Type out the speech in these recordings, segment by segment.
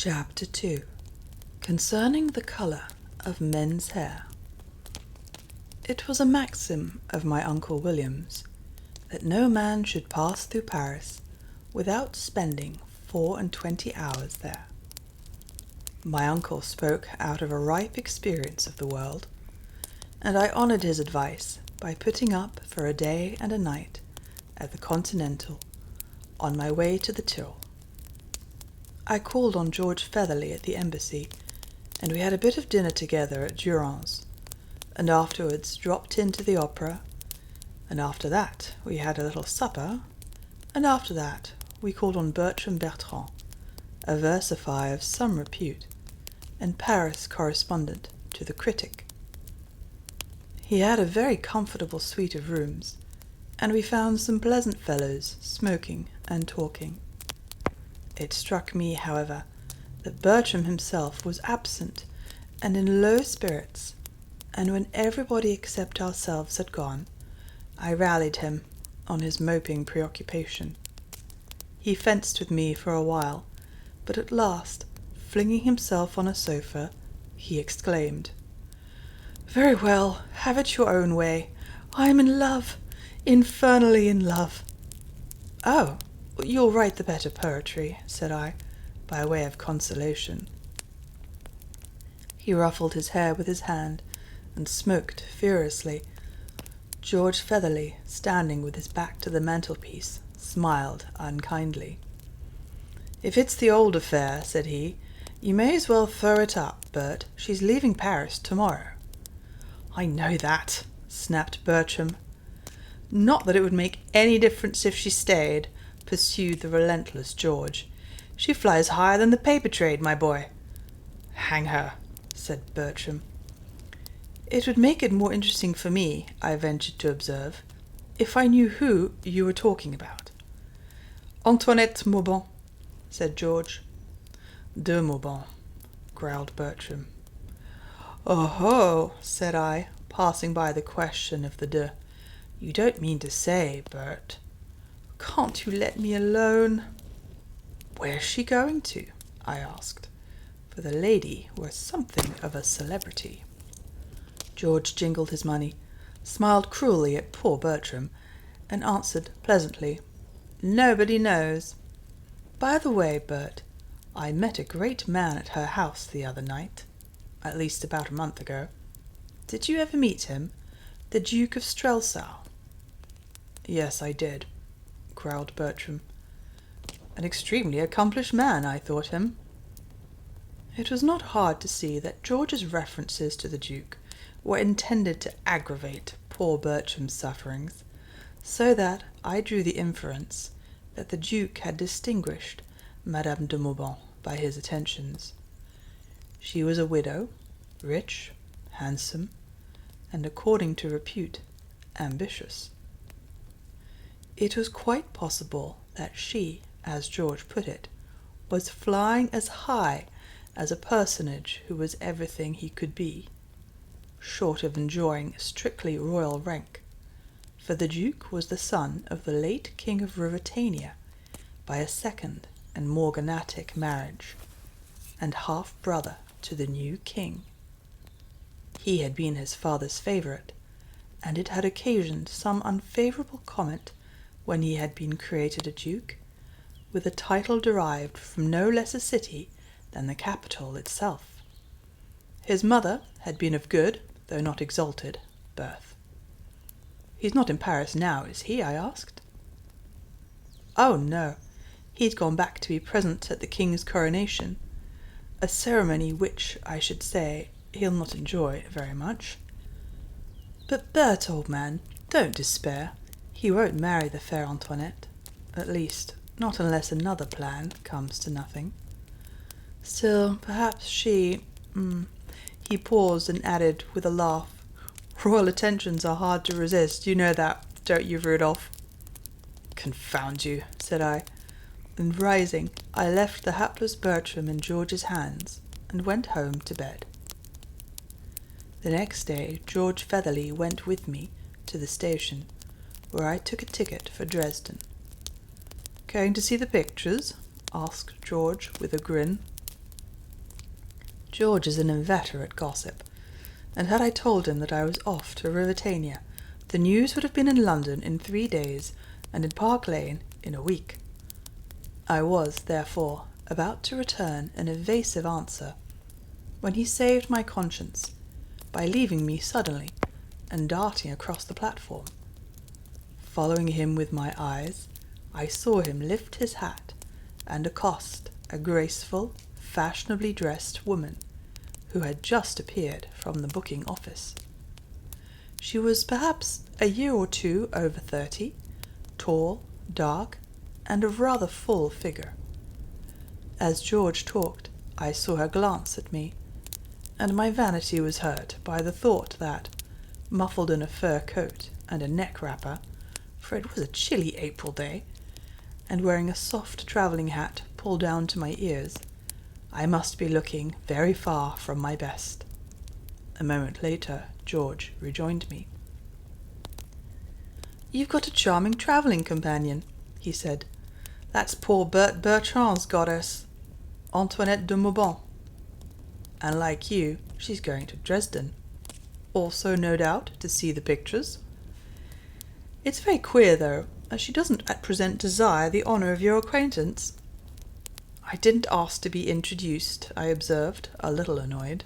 Chapter 2. Concerning the colour of men's hair. It was a maxim of my Uncle William's that no man should pass through Paris without spending 24 hours there. My uncle spoke out of a ripe experience of the world, and I honoured his advice by putting up for a day and a night at the Continental on my way to the Tyrol. I called on George Featherly at the embassy, and we had a bit of dinner together at Durand's, and afterwards dropped into the opera, and after that we had a little supper, and after that we called on Bertram Bertrand, a versifier of some repute, and Paris correspondent to the Critic. He had a very comfortable suite of rooms, and we found some pleasant fellows smoking and talking. It struck me, however, that Bertram himself was absent and in low spirits, and when everybody except ourselves had gone, I rallied him on his moping preoccupation. He fenced with me for a while, but at last, flinging himself on a sofa, he exclaimed, "Very well, have it your own way. I am in love, infernally in love." "Oh, you'll write the better poetry," said I, by way of consolation. He ruffled his hair with his hand and smoked furiously. George Featherly, standing with his back to the mantelpiece, smiled unkindly. "If it's the old affair," said he, "you may as well throw it up, Bert. She's leaving Paris tomorrow." "I know that," snapped Bertram. "Not that it would make any difference if she stayed," pursued the relentless George. "She flies higher than the paper trade, my boy." "Hang her," said Bertram. "It would make it more interesting for me," I ventured to observe, "if I knew who you were talking about." "Antoinette Maubant," said George. "De Maubant," growled Bertram. "Oh-ho," said I, passing by the question of the de. "You don't mean to say, Bert—" "Can't you let me alone?" "Where's she going to?" I asked, for the lady was something of a celebrity. George jingled his money, smiled cruelly at poor Bertram, and answered pleasantly, "Nobody knows. By the way, Bert, I met a great man at her house the other night, at least about a month ago. Did you ever meet him? The Duke of Strelsau." "Yes, I did," growled Bertram. "An extremely accomplished man, I thought him." It was not hard to see that George's references to the Duke were intended to aggravate poor Bertram's sufferings, so that I drew the inference that the Duke had distinguished Madame de Maubant by his attentions. She was a widow, rich, handsome, and, according to repute, ambitious. It was quite possible that she, as George put it, was flying as high as a personage who was everything he could be, short of enjoying strictly royal rank, for the Duke was the son of the late King of Ruritania by a second and morganatic marriage, and half-brother to the new king. He had been his father's favourite, and it had occasioned some unfavourable comment when he had been created a duke, with a title derived from no less a city than the capital itself. His mother had been of good, though not exalted, birth. "He's not in Paris now, is he?" I asked. "Oh, no. He'd gone back to be present at the king's coronation, a ceremony which, I should say, he'll not enjoy very much. But Bert, old man, don't despair. He won't marry the fair Antoinette, at least not unless another plan comes to nothing. Still, perhaps she—" He paused and added with a laugh, "Royal attentions are hard to resist, you know that, don't you, Rudolph?" "Confound you," said I, and rising, I left the hapless Bertram in George's hands and went home to bed. The next day George Featherly went with me to the station, where I took a ticket for Dresden. "Going to see the pictures?" asked George with a grin. George is an inveterate gossip, and had I told him that I was off to Ruritania, the news would have been in London in 3 days and in Park Lane in a week. I was, therefore, about to return an evasive answer, when he saved my conscience by leaving me suddenly and darting across the platform. Following him with my eyes, I saw him lift his hat and accost a graceful, fashionably dressed woman who had just appeared from the booking office. She was perhaps a year or two over 30, tall, dark, and of rather full figure. As George talked, I saw her glance at me, and my vanity was hurt by the thought that, muffled in a fur coat and a neck wrapper, for it was a chilly April day, and wearing a soft travelling hat pulled down to my ears, I must be looking very far from my best. A moment later, George rejoined me. "You've got a charming travelling companion," he said. "That's poor Bertrand's goddess, Antoinette de Mauban. And like you, she's going to Dresden. Also, no doubt, to see the pictures. It's very queer, though, as she doesn't at present desire the honour of your acquaintance." "I didn't ask to be introduced," I observed, a little annoyed.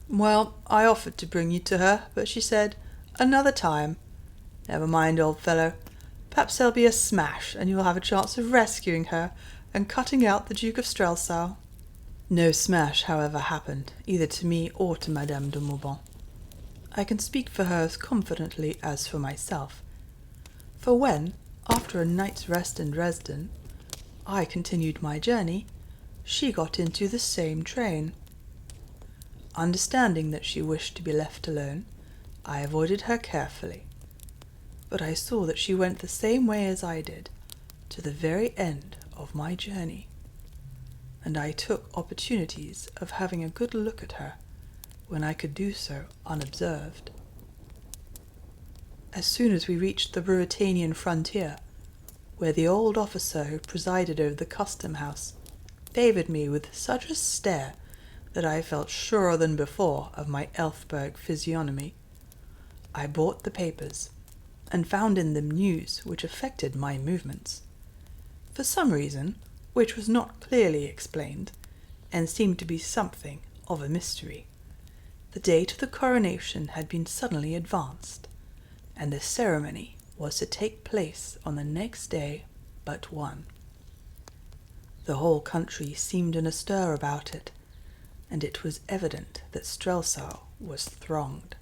"Well, I offered to bring you to her, but she said, 'Another time.' Never mind, old fellow. Perhaps there'll be a smash, and you'll have a chance of rescuing her and cutting out the Duke of Strelsau." No smash, however, happened, either to me or to Madame de Mauban. I can speak for her as confidently as for myself, for when, after a night's rest in Dresden, I continued my journey, she got into the same train. Understanding that she wished to be left alone, I avoided her carefully, but I saw that she went the same way as I did, to the very end of my journey, and I took opportunities of having a good look at her when I could do so unobserved. As soon as we reached the Ruritanian frontier, where the old officer who presided over the custom-house favoured me with such a stare that I felt surer than before of my Elfberg physiognomy, I bought the papers, and found in them news which affected my movements. For some reason, which was not clearly explained, and seemed to be something of a mystery, the date of the coronation had been suddenly advanced, and the ceremony was to take place on the next day but one. The whole country seemed in a stir about it, and it was evident that Strelsau was thronged.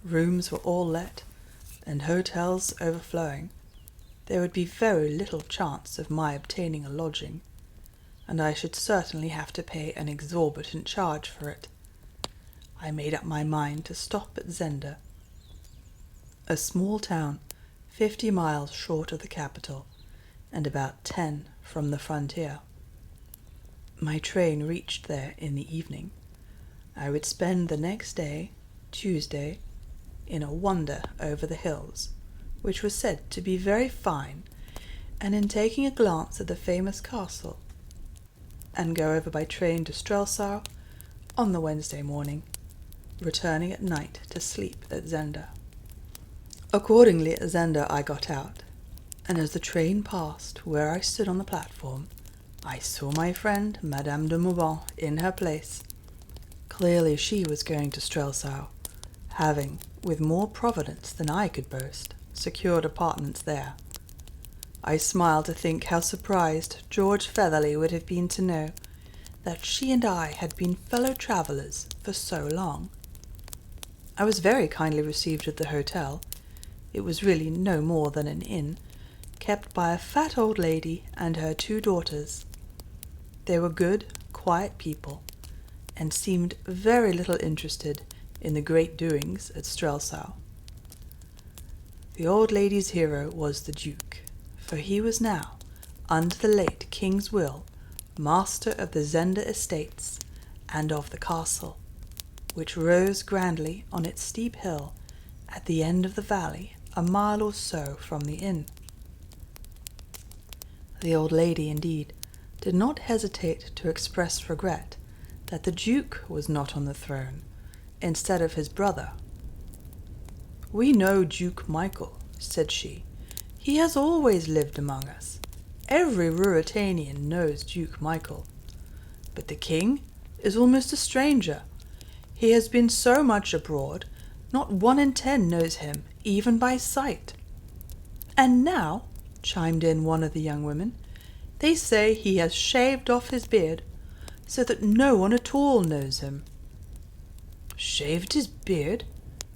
Rooms were all let, and hotels overflowing. There would be very little chance of my obtaining a lodging, and I should certainly have to pay an exorbitant charge for it. I made up my mind to stop at Zenda, a small town 50 miles short of the capital, and about 10 from the frontier. My train reached there in the evening. I would spend the next day, Tuesday, in a wander over the hills, which was said to be very fine, and in taking a glance at the famous castle, and go over by train to Strelsau on the Wednesday morning, returning at night to sleep at Zenda. Accordingly at Zenda I got out, and as the train passed where I stood on the platform, I saw my friend Madame de Mauban in her place. Clearly she was going to Strelsau, having, with more providence than I could boast, secured apartments there. I smiled to think how surprised George Featherly would have been to know that she and I had been fellow travellers for so long. I was very kindly received at the hotel. It was really no more than an inn, kept by a fat old lady and her 2 daughters. They were good, quiet people, and seemed very little interested in the great doings at Strelsau. The old lady's hero was the Duke, for he was now, under the late King's will, master of the Zenda estates and of the castle, which rose grandly on its steep hill at the end of the valley, a mile or so from the inn. The old lady, indeed, did not hesitate to express regret that the Duke was not on the throne instead of his brother. "We know Duke Michael," said she. "He has always lived among us. Every Ruritanian knows Duke Michael. But the king is almost a stranger. He has been so much abroad, not 1 in 10 knows him, even by sight." "And now," chimed in one of the young women, "they say he has shaved off his beard, so that no one at all knows him." "Shaved his beard?"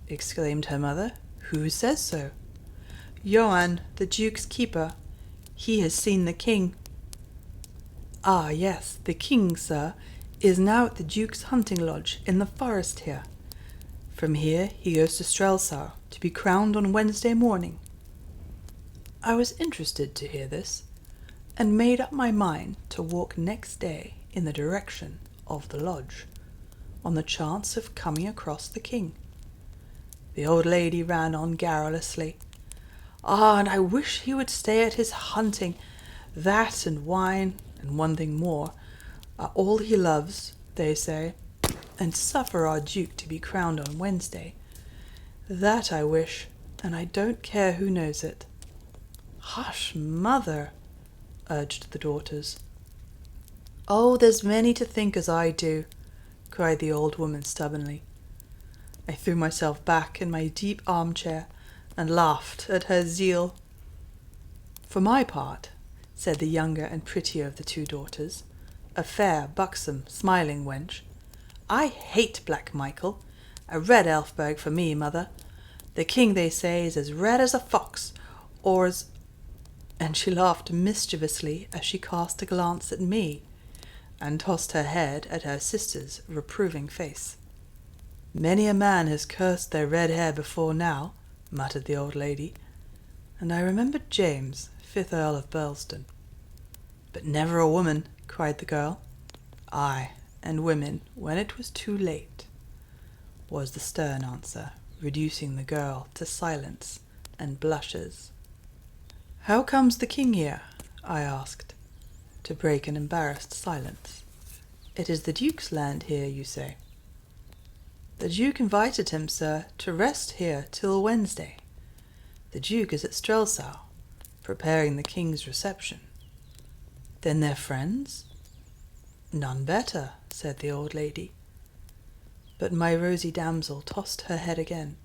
exclaimed her mother. "Who says so?" "Johann, the Duke's keeper. He has seen the king." "Ah, yes, the king, sir, is now at the Duke's hunting lodge in the forest here. From here he goes to Strelsau to be crowned on Wednesday morning." I was interested to hear this, and made up my mind to walk next day in the direction of the lodge, on the chance of coming across the king. The old lady ran on garrulously. "Ah, and I wish he would stay at his hunting. That and wine, and one thing more, are all he loves, they say, and suffer our Duke to be crowned on Wednesday. That I wish, and I don't care who knows it." "Hush, mother," urged the daughters. "Oh, there's many to think as I do," cried the old woman stubbornly. I threw myself back in my deep armchair and laughed at her zeal. "For my part," said the younger and prettier of the two daughters, a fair, buxom, smiling wench, "I hate Black Michael. A red Elfberg for me, mother. The king, they say, is as red as a fox, or as—" and she laughed mischievously as she cast a glance at me, and tossed her head at her sister's reproving face. "Many a man has cursed their red hair before now," muttered the old lady, and I remembered James, 5th Earl of Burlesdon. "But never a woman," cried the girl. "Aye, and women when it was too late," was the stern answer, reducing the girl to silence and blushes. "How comes the king here?" I asked, to break an embarrassed silence. "It is the Duke's land here, you say?" "The Duke invited him, sir, to rest here till Wednesday. The Duke is at Strelsau, preparing the king's reception." "Then they're friends?" "None better," said the old lady. But my rosy damsel tossed her head again.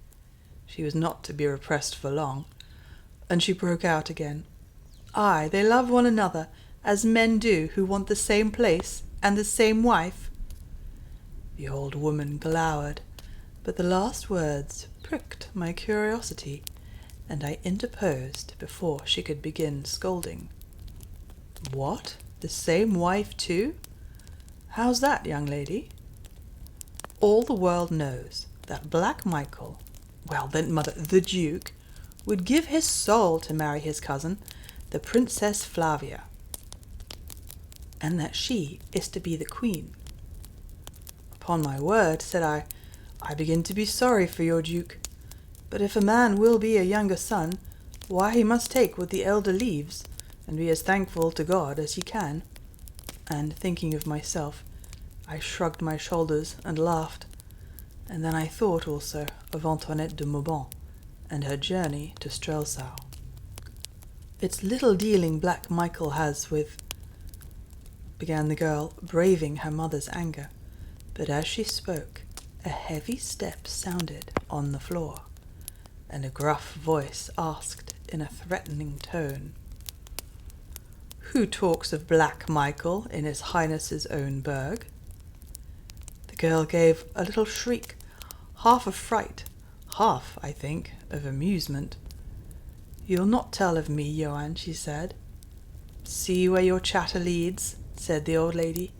She was not to be repressed for long, and she broke out again. "Aye, they love one another, as men do who want the same place and the same wife." The old woman glowered, but the last words pricked my curiosity, and I interposed before she could begin scolding. "What? The same wife too? How's that, young lady?" "All the world knows that Black Michael, well then, mother, the Duke, would give his soul to marry his cousin, the Princess Flavia." "And that she is to be the queen." "Upon my word," said I begin to be sorry for your Duke. But if a man will be a younger son, why he must take what the elder leaves, and be as thankful to God as he can." And thinking of myself, I shrugged my shoulders and laughed, and then I thought also of Antoinette de Mauban and her journey to Strelsau. "It's little dealing Black Michael has with—" began the girl, braving her mother's anger, but as she spoke, a heavy step sounded on the floor, and a gruff voice asked in a threatening tone, "Who talks of Black Michael in his Highness's own burg?" The girl gave a little shriek, half of fright, half, I think, of amusement. "You'll not tell of me, Johann," she said. "See where your chatter leads," said the old lady.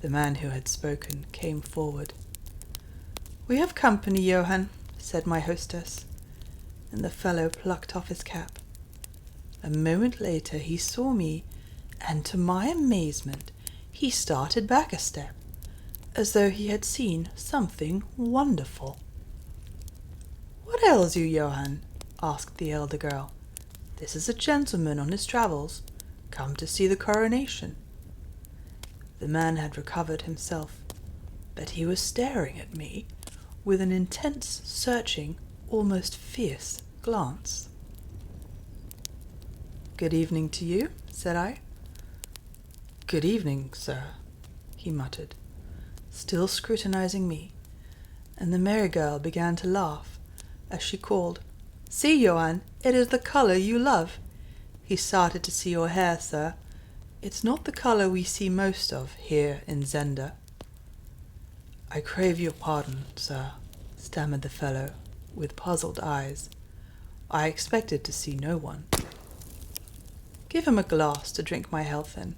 The man who had spoken came forward. "We have company, Johann," said my hostess, and the fellow plucked off his cap. A moment later he saw me, and to my amazement he started back a step, as though he had seen something wonderful. "What ails you, Johann?" asked the elder girl. "This is a gentleman on his travels, come to see the coronation." The man had recovered himself, but he was staring at me with an intense, searching, almost fierce glance. "Good evening to you," said I. "Good evening, sir," he muttered, still scrutinizing me, and the merry girl began to laugh as she called, "See, Johann, it is the colour you love. He started to see your hair, sir. It's not the colour we see most of here in Zenda." "I crave your pardon, sir," stammered the fellow, with puzzled eyes. "I expected to see no one." "Give him a glass to drink my health in.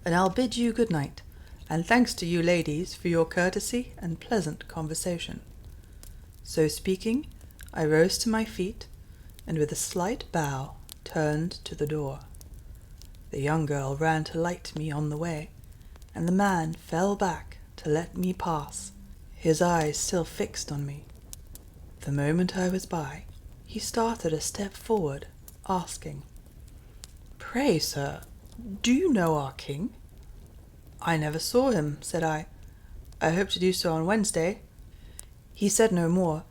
And I'll bid you good night, and thanks to you ladies for your courtesy and pleasant conversation." So speaking, I rose to my feet, and with a slight bow turned to the door. The young girl ran to light me on the way, and the man fell back to let me pass, his eyes still fixed on me. The moment I was by, he started a step forward, asking, "Pray, sir, do you know our king?" "I never saw him," said I. "I hope to do so on Wednesday." He said no more,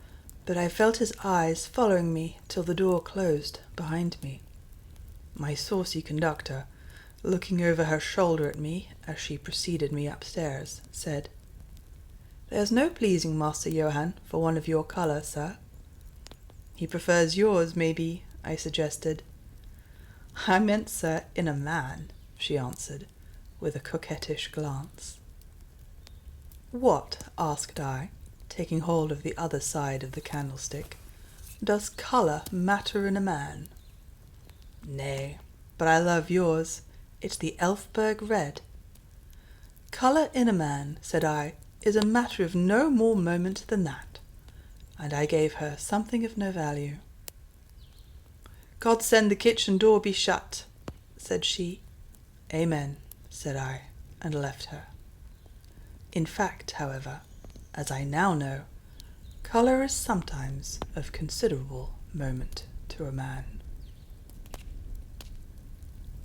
but I felt his eyes following me till the door closed behind me. My saucy conductor, looking over her shoulder at me as she preceded me upstairs, said, "There's no pleasing Master Johann for one of your colour, sir." "He prefers yours, maybe," I suggested. "I meant, sir, in a man," she answered, with a coquettish glance. "What," asked I, taking hold of the other side of the candlestick, "does colour matter in a man?" "Nay, but I love yours. It's the Elfberg red." "Colour in a man," said I, "is a matter of no more moment than that." And I gave her something of no value. "God send the kitchen door be shut," said she. "Amen," said I, and left her. In fact, however, as I now know, colour is sometimes of considerable moment to a man.